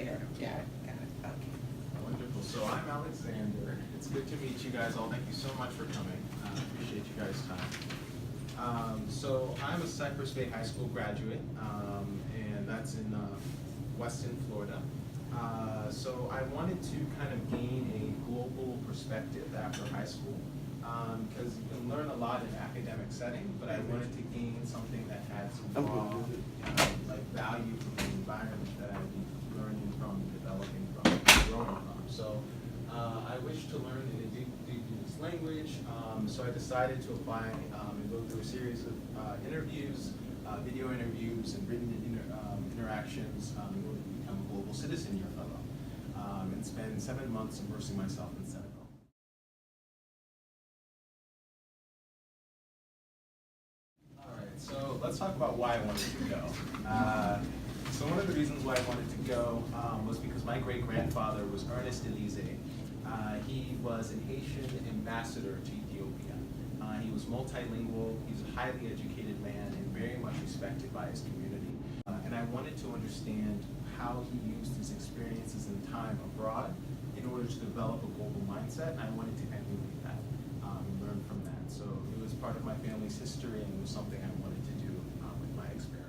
there. Got it, okay. Wonderful. So I'm Alexander. It's good to meet you guys all. Thank you so much for coming. I appreciate you guys' time. So I'm a Cypress Bay High School graduate, and that's in Weston, Florida. So I wanted to kind of gain a global perspective after high school, because you can learn a lot in academic setting, but I wanted to gain something that had some raw, like value from the environment that I'd be learning from, developing from, growing from. So I wish to learn an indigenous language, so I decided to apply and go through a series of interviews, video interviews, and written interactions in order to become a global citizen year fellow, and spend 7 months immersing myself in Senegal. All right, so let's talk about why I wanted to go. So one of the reasons why I wanted to go was because my great-grandfather was Ernest Elise. He was an Haitian ambassador to Ethiopia. He was multilingual, he's a highly educated man, and very much respected by his community. And I wanted to understand how he used his experiences and time abroad in order to develop a global mindset, and I wanted to emulate that and learn from that. So it was part of my family's history, and it was something I wanted to do with my experience.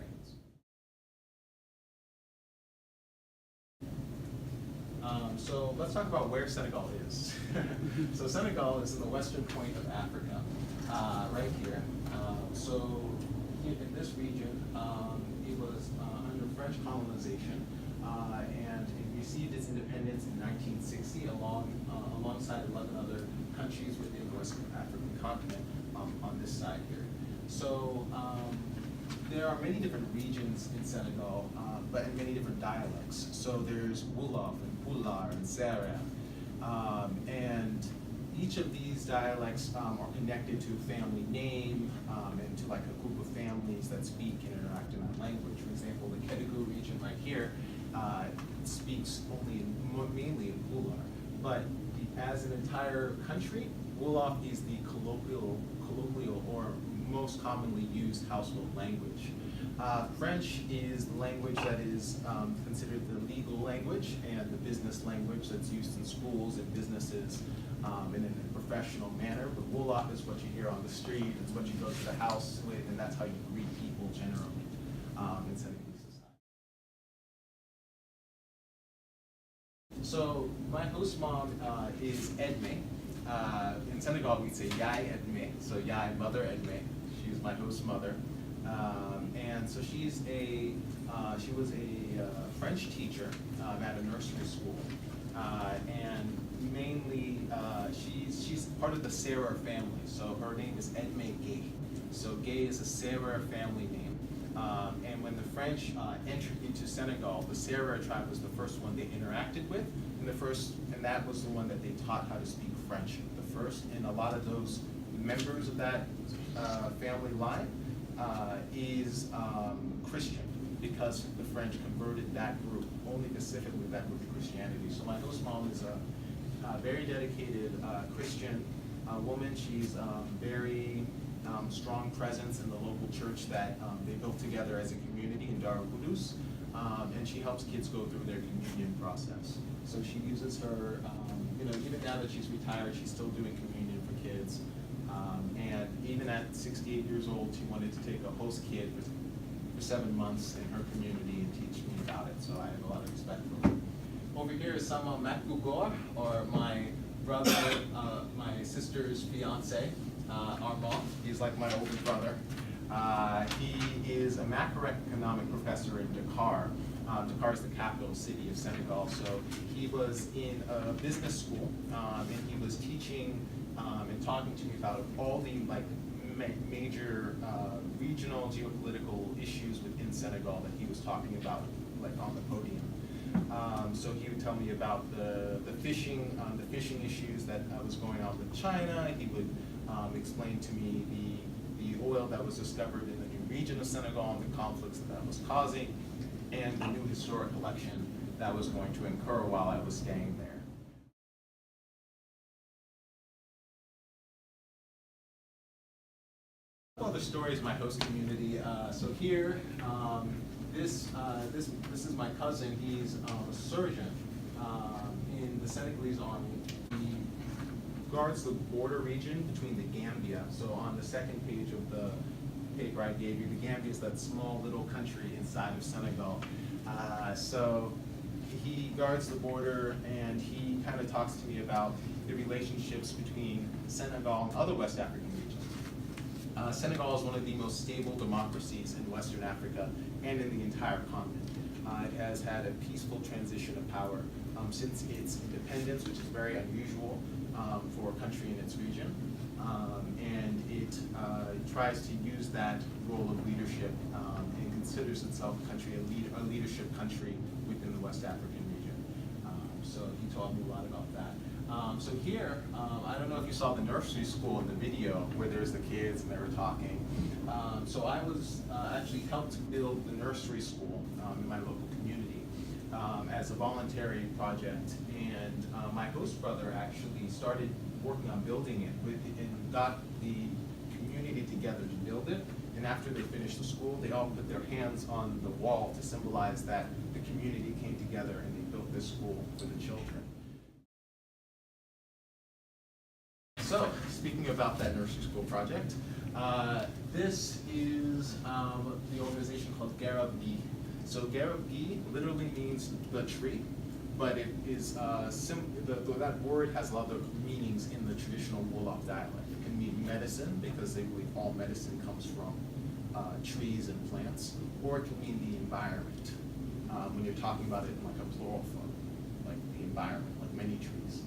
So let's talk about where Senegal is. So Senegal is in the western point of Africa, right here. So in this region, it was under French colonization, and it received its independence in 1960 alongside 11 other countries within the West African continent on this side here. So there are many different regions in Senegal, but in many different dialects. So there's Wolof and Pulaar and Serer, and each of these dialects are connected to a family name and to like a group of families that speak and interact in that language. For example, the Kédougou region right here speaks mainly in Pulaar, but as an entire country, Wolof is the colloquial or most commonly used household language. French is the language that is considered the legal language and the business language that's used in schools and businesses in a professional manner. But Wolof is what you hear on the street, it's what you go to the house with, and that's how you greet people generally in Senegalese society. So my host mom is Edme. In Senegal we'd say Yai Edme, so Yai, mother Edme. She's my host mother. And so she was a French teacher at a nursery school, and mainly she's part of the Serer family. So her name is Edme Gay. So Gay is a Serer family name. And when the French entered into Senegal, the Serer tribe was the first one they interacted with, and that was the one that they taught how to speak French the first. And a lot of those members of that family line is Christian, because the French converted that group, only specifically that group to Christianity. So my host mom is a very dedicated Christian woman. She's very strong presence in the local church that they built together as a community in Dar Qudus, and she helps kids go through their communion process. So she uses her, even now that she's retired, she's still doing communion for kids. And even at 68 years old, she wanted to take a host kid for 7 months in her community and teach me about it. So I have a lot of respect for her. Over here is Sama Makugor, or my brother, my sister's fiance, Artem. He's like my older brother. He is a macroeconomic professor in Dakar. Dakar is the capital city of Senegal. So he was in a business school, and he was teaching and talking to me about all the major regional geopolitical issues within Senegal that he was talking about on the podium. So he would tell me about the fishing issues that was going on with China. He would explain to me the oil that was discovered in the new region of Senegal and the conflicts that was causing, and the new historic collection that was going to incur while I was staying there. Other stories, my host community. So here this is my cousin. He's a surgeon in the Senegalese army. He guards the border region between the Gambia. So on the second page of the paper I gave you, the Gambia is that small little country inside of Senegal. So he guards the border, and he kind of talks to me about the relationships between Senegal and other West African regions. Senegal is one of the most stable democracies in Western Africa and in the entire continent. It has had a peaceful transition of power since its independence, which is very unusual for a country in its region. And it tries to use that role of leadership and considers itself a leadership country within the West African region. So he taught me a lot about that. So here, I don't know if you saw the nursery school in the video where there's the kids and they were talking. So I was actually helped to build the nursery school in my local community as a voluntary project. And my host brother actually started working on building it and got the community together to build it. And after they finished the school, they all put their hands on the wall to symbolize that the community came together and they built this school for the children. So, speaking about that nursery school project, this is the organization called Garab-Gi. So Garab-Gi literally means the tree, but it is that word has a lot of meanings in the traditional Wolof dialect. It can mean medicine, because they believe all medicine comes from trees and plants, or it can mean the environment when you're talking about it in like a plural form, like the environment, like many trees.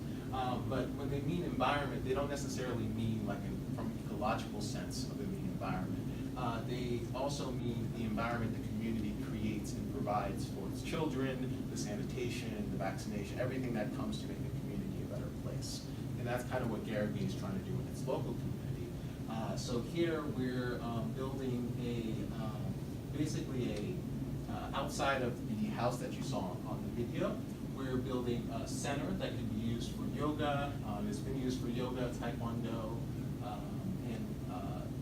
But when they mean environment, they don't necessarily mean like from an ecological sense of the environment. They also mean the environment the community creates and provides for its children, the sanitation, the vaccination, everything that comes to make the community a better place. And that's kind of what Garab-Gi is trying to do in its local community. So here we're building basically outside of the house that you saw on the video, we're building a center that can be used for yoga. It's been used for yoga, taekwondo, and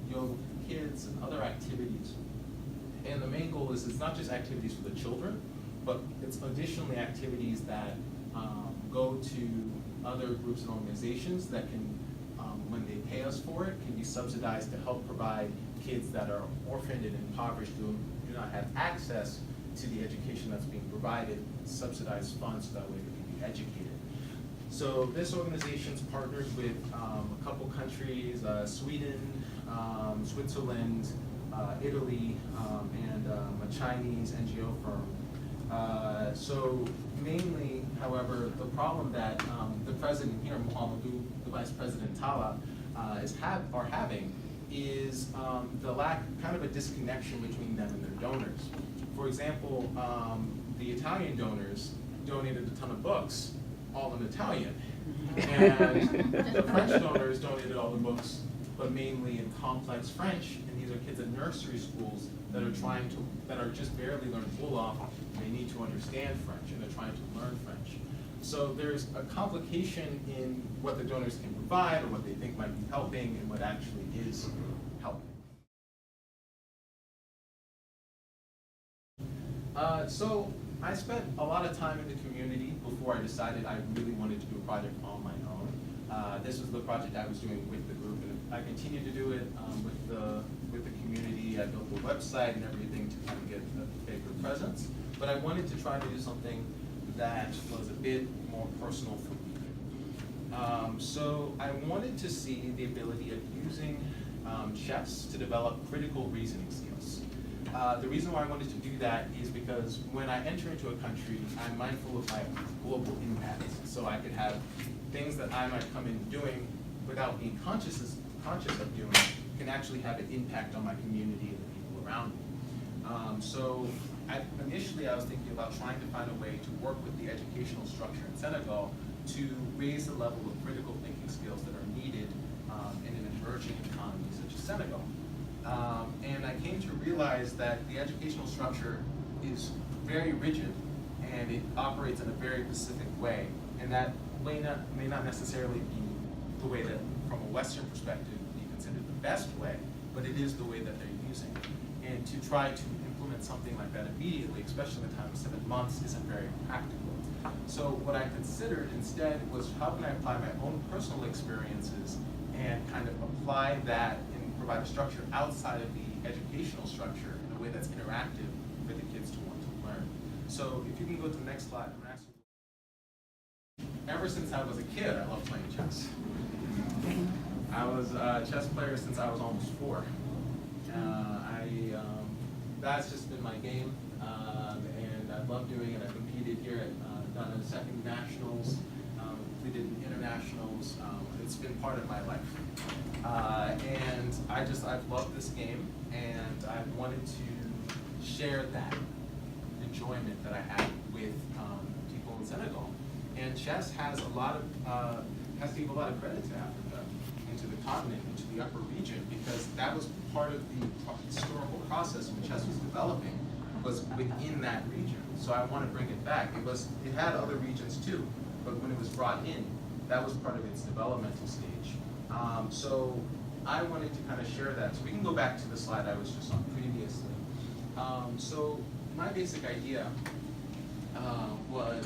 yoga for kids and other activities. And the main goal is it's not just activities for the children, but it's additionally activities that go to other groups and organizations that can, when they pay us for it, can be subsidized to help provide kids that are orphaned and impoverished who do not have access to the education that's being provided, subsidized funds so that way they can be educated. So this organization's partnered with a couple countries, Sweden, Switzerland, Italy, and a Chinese NGO firm. So mainly, however, the problem that the president here, Muhammadu, the vice president Tala, are having is the lack, kind of a disconnection between them and their donors. For example, the Italian donors donated a ton of books, all in Italian. And the French donors donated all the books, but mainly in complex French. And these are kids at nursery schools that are just barely learning Wolof. They need to understand French, and they're trying to learn French. So there's a complication in what the donors can provide, or what they think might be helping, and what actually is helping. So I spent a lot of time in the community before I decided I really wanted to do a project on my own. This was the project I was doing with the group, and I continue to do it with the community. I built the website and everything to kind of get a bigger presence. But I wanted to try to do something that was a bit more personal for me. So I wanted to see the ability of using chess to develop critical reasoning skills. The reason why I wanted to do that is because when I enter into a country, I'm mindful of my global impact. So I could have things that I might come in doing without being conscious of doing can actually have an impact on my community and the people around me. So initially I was thinking about trying to find a way to work with the educational structure in Senegal to raise the level of critical thinking skills that are needed in an emerging economy such as Senegal. And I came to realize that the educational structure is very rigid, and it operates in a very specific way, and that may not necessarily be the way that, from a Western perspective, be considered the best way, but it is the way that they're using. And to try to implement implement something like that immediately, especially in the time of 7 months, isn't very practical. So what I considered instead was how can I apply my own personal experiences and kind of apply that and provide a structure outside of the educational structure in a way that's interactive for the kids to want to learn. So if you can go to the next slide, I'm asking. Ever since I was a kid, I loved playing chess. I was a chess player since I was almost 4. That's just been my game, and I love doing it. I competed here at done a second nationals, completed internationals. It's been part of my life, and I've loved this game, and I wanted to share that enjoyment that I had with people in Senegal. And chess has a lot of has to give a lot of credit to Africa, and to the continent, and to the upper region, because that was part of the historical process when chess was developing, was within that region. So I want to bring it back. It had other regions too, but when it was brought in, that was part of its developmental stage. So I wanted to kind of share that. So we can go back to the slide I was just on previously. So my basic idea was,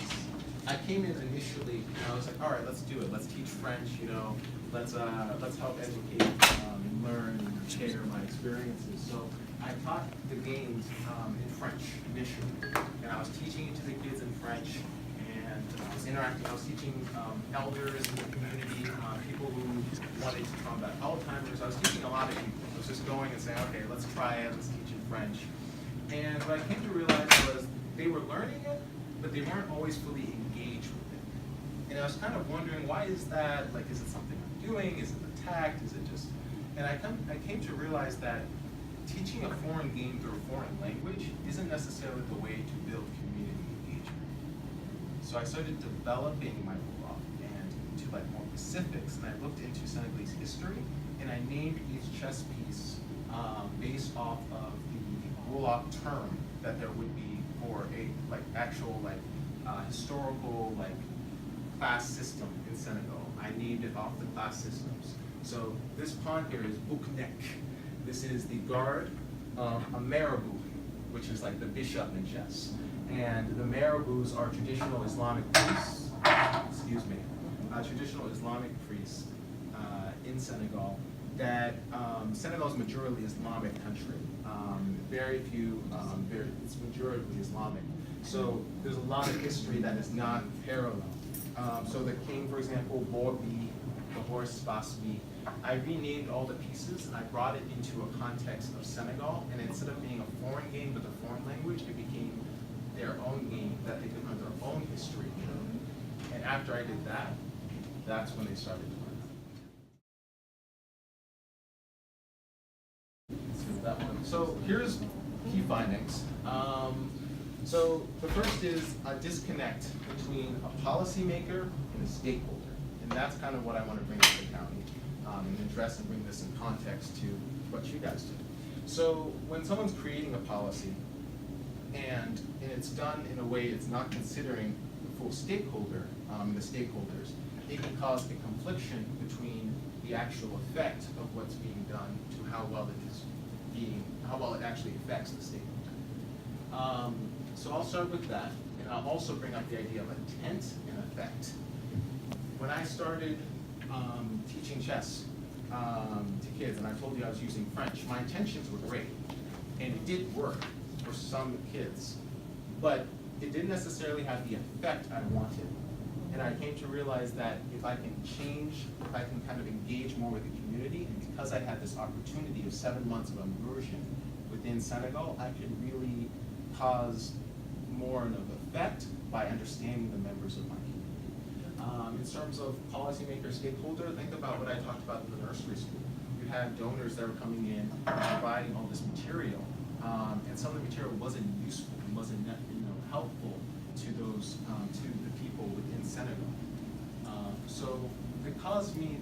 I came in initially, and I was like, all right, let's do it. Let's teach French, let's help educate and learn and share my experiences. So I taught the games in French initially, and I was teaching it to the kids in French, and I was interacting. I was teaching elders in the community, people who wanted to combat Alzheimer's. I was teaching a lot of people. I was just going and saying, okay, let's try it. Let's teach in French. And what I came to realize was they were learning it, but they weren't always fully engaged with it. And I was kind of wondering, why is that? Like, is it something I'm doing? Is it the tact? Is it just? And I came to realize that teaching a foreign game through a foreign language isn't necessarily the way to build community engagement. So I started developing my blog and into like more specifics, and I looked into Senegalese history, and I named each chess piece based off of the Wolof term that there would be for a actual historical class system in Senegal. I named it off the class systems. So this pawn here is Bouknek. This is the guard, a marabout, which is like the bishop in chess. And the marabouts are traditional Islamic priests, traditional Islamic priests in Senegal. That Senegal is majority Islamic country. Very few, it's majority Islamic. So there's a lot of history that is not parallel. So the king, for example, Borbi, the horse Basbi, I renamed all the pieces and I brought it into a context of Senegal, and instead of being a foreign game with a foreign language, it became their own game that they could learn their own history. And after I did that, that's when they started to learn. That one. So here's key findings. So the first is a disconnect between a policymaker and a stakeholder. And that's kind of what I want to bring to the county and address and bring this in context to what you guys do. So when someone's creating a policy and it's done in a way it's not considering the full stakeholder and the stakeholders, it can cause a confliction between the actual effect of what's being done to how well it actually affects the stakeholder. So I'll start with that, and I'll also bring up the idea of intent and effect. When I started teaching chess to kids, and I told you I was using French, my intentions were great, and it did work for some kids, but it didn't necessarily have the effect I wanted. And I came to realize that if I can change, if I can kind of engage more with the community, and because I had this opportunity of 7 months of immersion within Senegal, I could really cause more of an effect by understanding the members of my community. In terms of policymaker, stakeholder, think about what I talked about in the nursery school. You had donors that were coming in and providing all this material, and some of the material wasn't useful, and wasn't helpful to those to the people within Senegal. So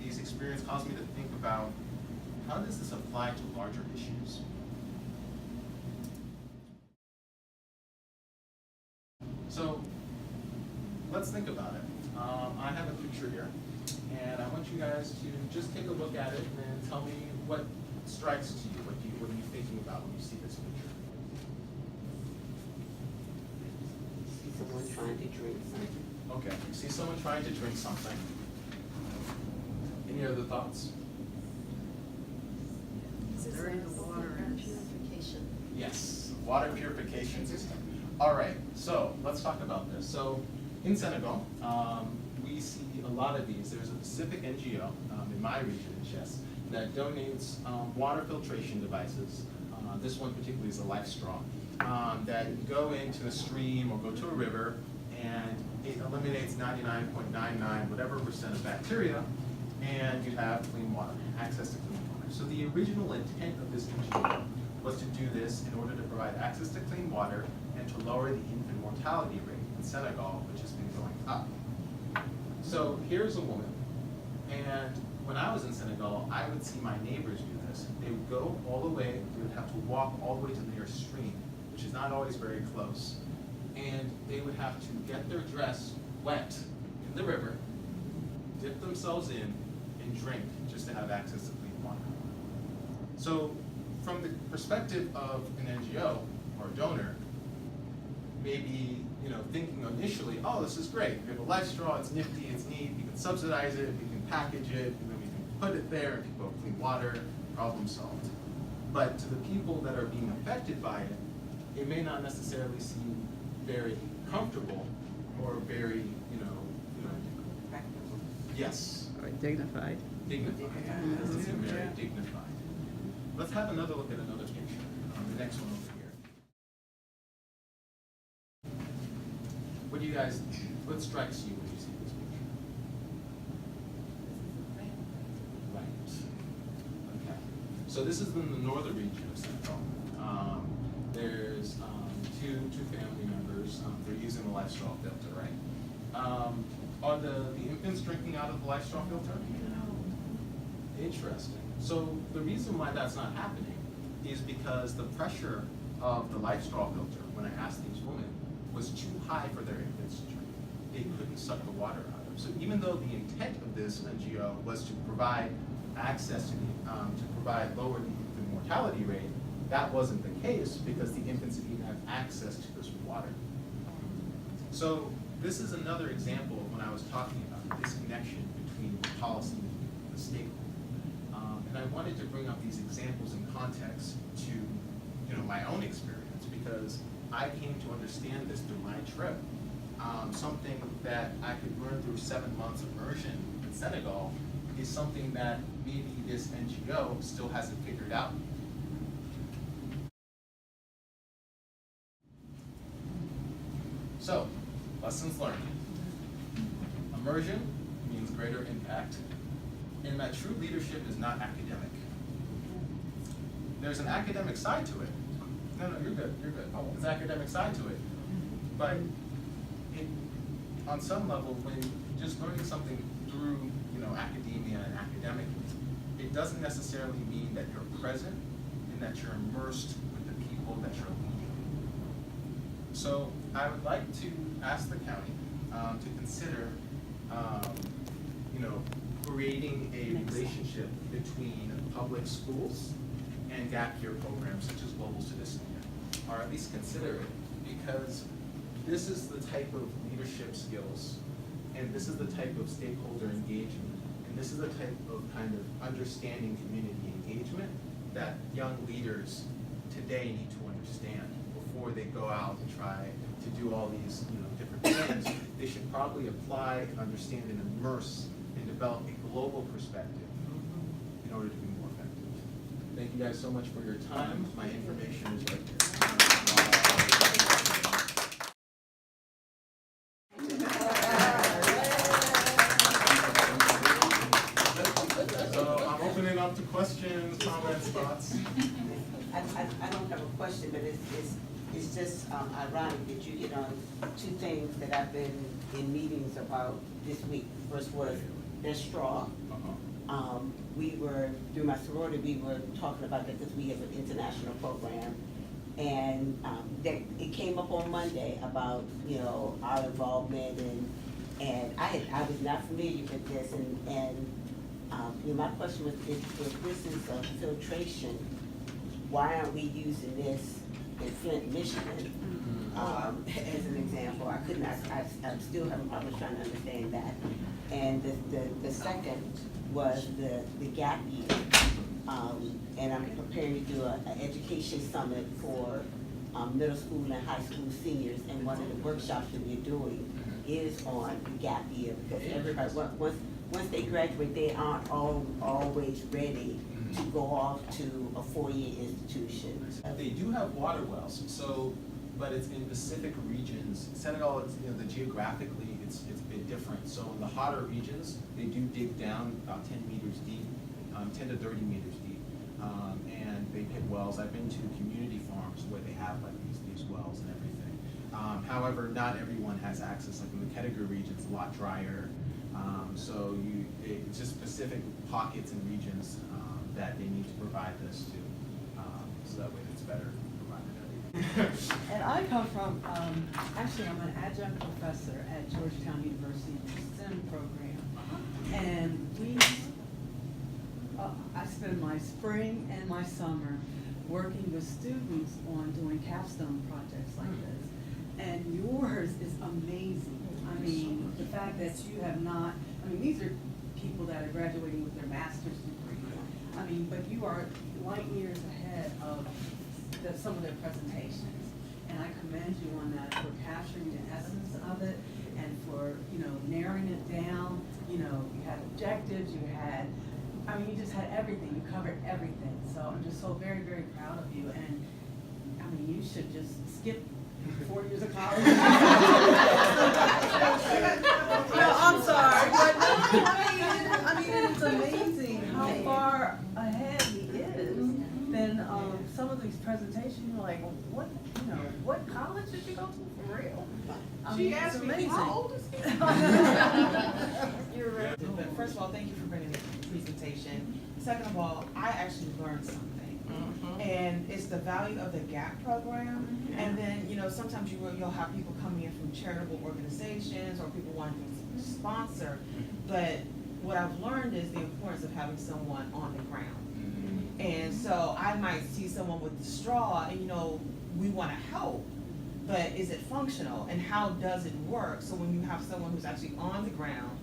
these experiences caused me to think about, how does this apply to larger issues? So let's think about it. I have a picture here, and I want you guys to just take a look at it and then tell me what strikes to you. What are you thinking about when you see this picture? to drink something. Okay, you see someone trying to drink something. Any other thoughts? Stirring the water and purification. Yes, water purification system. All right, so let's talk about this. So in Senegal, we see a lot of these. There's a specific NGO in my region, in Chess, that donates water filtration devices. This one particularly is a life straw that you go into a stream or go to a river, and it eliminates 99.99 whatever percent of bacteria, and you have clean water, access to clean water. So the original intent of this NGO was to do this in order to provide access to clean water and to lower the infant mortality rate in Senegal, which has been going up. So here's a woman, and when I was in Senegal, I would see my neighbors do this. They would go all the way, they would have to walk all the way to the nearest stream, which is not always very close. And they would have to get their dress wet in the river, dip themselves in, and drink just to have access to clean water. So from the perspective of an NGO or a donor, maybe thinking initially, oh, this is great. We have a life straw, it's nifty, it's neat, we can subsidize it, we can package it, and then we can put it there, and people have clean water, problem solved. But to the people that are being affected by it, it may not necessarily seem very comfortable or very, yes. Or dignified. Dignified. It doesn't seem very dignified. Let's have another look at another picture. The next one over here. What do you guys, what strikes you when you see this picture? Right. Okay. So this is in the northern region of Senegal. There's two family members. They're using the life straw filter, right? Are the infants drinking out of the life straw filter? No. Interesting. So the reason why that's not happening is because the pressure of the life straw filter, when I asked these women, was too high for their infants to drink. They couldn't suck the water out of it. So even though the intent of this NGO was to provide access to provide lower the infant mortality rate, that wasn't the case because the infants didn't even have access to this water. So this is another example of when I was talking about the disconnection between policy and the stakeholder. And I wanted to bring up these examples in context to my own experience, because I came to understand this through my trip. Something that I could learn through 7 months immersion in Senegal is something that maybe this NGO still hasn't figured out. So, lessons learned. Immersion means greater impact, and that true leadership is not academic. There's an academic side to it. No, you're good, you're good. There's an academic side to it. But on some level, when just learning something through academia and academically, it doesn't necessarily mean that you're present and that you're immersed with the people that you're leading. So I would like to ask the county to consider creating a relationship between public schools and gap year programs such as Global Citizen Year, or at least consider it, because this is the type of leadership skills, and this is the type of stakeholder engagement, and this is the type of kind of understanding community engagement that young leaders today need to understand before they go out and try to do all these different things. They should probably apply and understand and immerse and develop a global perspective in order to be more effective. Thank you guys so much for your time. My information is right there. So I'm opening up to questions, comments, thoughts. I don't have a question, but it's just ironic that you hit on two things that I've been in meetings about this week. First was their straw. We were, through my sorority, we were talking about that because we have an international program. And it came up on Monday about, our involvement, and I was not familiar with this, and my question was, if this is a filtration, why aren't we using this in Flint, Michigan, as an example. I couldn't, I'm still having problems trying to understand that. And the second was the gap year. And I'm preparing to do an education summit for middle school and high school seniors. And one of the workshops that we're doing is on the gap year, because everybody, once they graduate, they aren't always ready to go off to a 4-year institution. They do have water wells, so, but it's in specific regions. Senegal, it's, you know, geographically, it's a bit different. So in the hotter regions, they do dig down about 10 meters deep, 10 to 30 meters deep, and they pit wells. I've been to community farms where they have like these wells and everything. However, not everyone has access. Like in the Senegal region, it's a lot drier. So it's just specific pockets and regions that they need to provide this to, so that way it's better provided. And I come from, actually, I'm an adjunct professor at Georgetown University in the STEM program. And I spend my spring and my summer working with students on doing capstone projects like this. And yours is amazing. I mean, the fact that you have not, I mean, these are people that are graduating with their master's degree. I mean, but you are light years ahead of some of their presentations. And I commend you on that for capturing the essence of it and for, you know, narrowing it down. You know, you had objectives, you had, I mean, you just had everything. You covered everything. So I'm just so very, very proud of you. And I mean, you should just skip 4 years of college. No, I'm sorry, but no, I mean, it's amazing how far ahead he is. Then some of these presentations, you're like, well, what college did you go to for real? I mean, She asked me, how old is he? You're right. But first of all, thank you for bringing the presentation. Second of all, I actually learned something. And it's the value of the GAP program. And then, you know, sometimes you'll have people coming in from charitable organizations or people wanting to sponsor. But what I've learned is the importance of having someone on the ground. And so I might see someone with the straw and, you know, we want to help, but is it functional and how does it work? So when you have someone who's actually on the ground,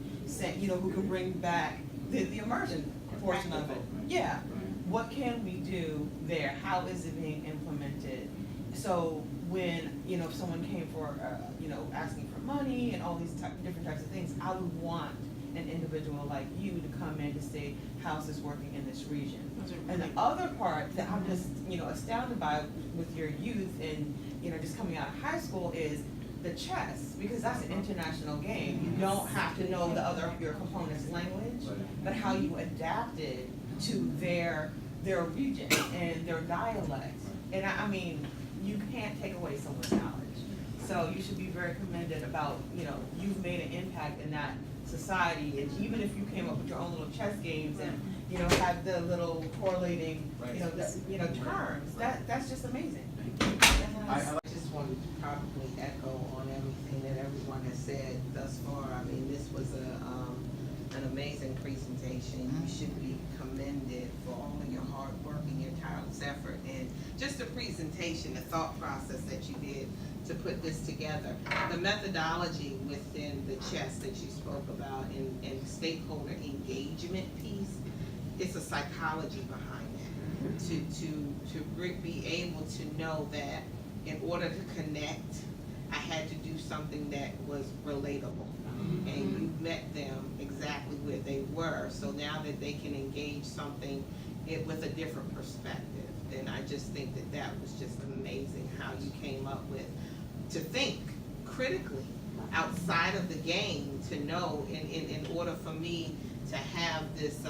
you know, who can bring back the immersion portion of it. Yeah. What can we do there? How is it being implemented? So when, you know, if someone came for, you know, asking for money and all these different types of things, I would want an individual like you to come in to say, how's this working in this region? And the other part that I'm just, you know, astounded by with your youth and, you know, just coming out of high school is the chess, because that's an international game. You don't have to know your component's language, but how you adapted to their region and their dialect. And I mean, you can't take away someone's knowledge. So you should be very commended about, you know, you've made an impact in that society. And even if you came up with your own little chess games and, you know, had the little correlating, you know, terms, that's just amazing. I just wanted to probably echo on everything that everyone has said thus far. I mean, this was an amazing presentation. You should be commended for all of your hard work and your tireless effort, and just the presentation, the thought process that you did to put this together, the methodology within the chess that you spoke about, and stakeholder engagement piece. It's a psychology behind that. To be able to know that in order to connect, I had to do something that was relatable. And you met them exactly where they were. So now that they can engage something with a different perspective, then I just think that was just amazing how you came up with, to think critically outside of the game, to know in order for me to have this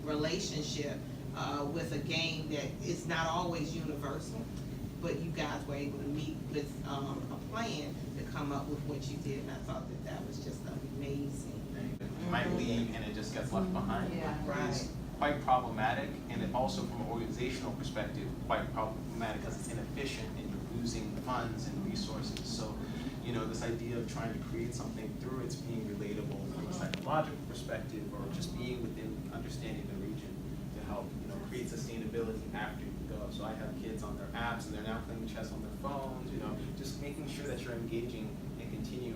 relationship with a game that is not always universal, but you guys were able to meet with a plan to come up with what you did, and I thought that was just amazing. Might leave and it just gets left behind. Yeah. It's quite problematic, and it also from an organizational perspective, quite problematic because it's inefficient and you're losing funds and resources. So, you know, this idea of trying to create something through it's being relatable from a psychological perspective or just being within understanding the region to help, you know, create sustainability after you go. So I have kids on their apps and they're now playing chess on their phones, you know, just making sure that you're engaging and continue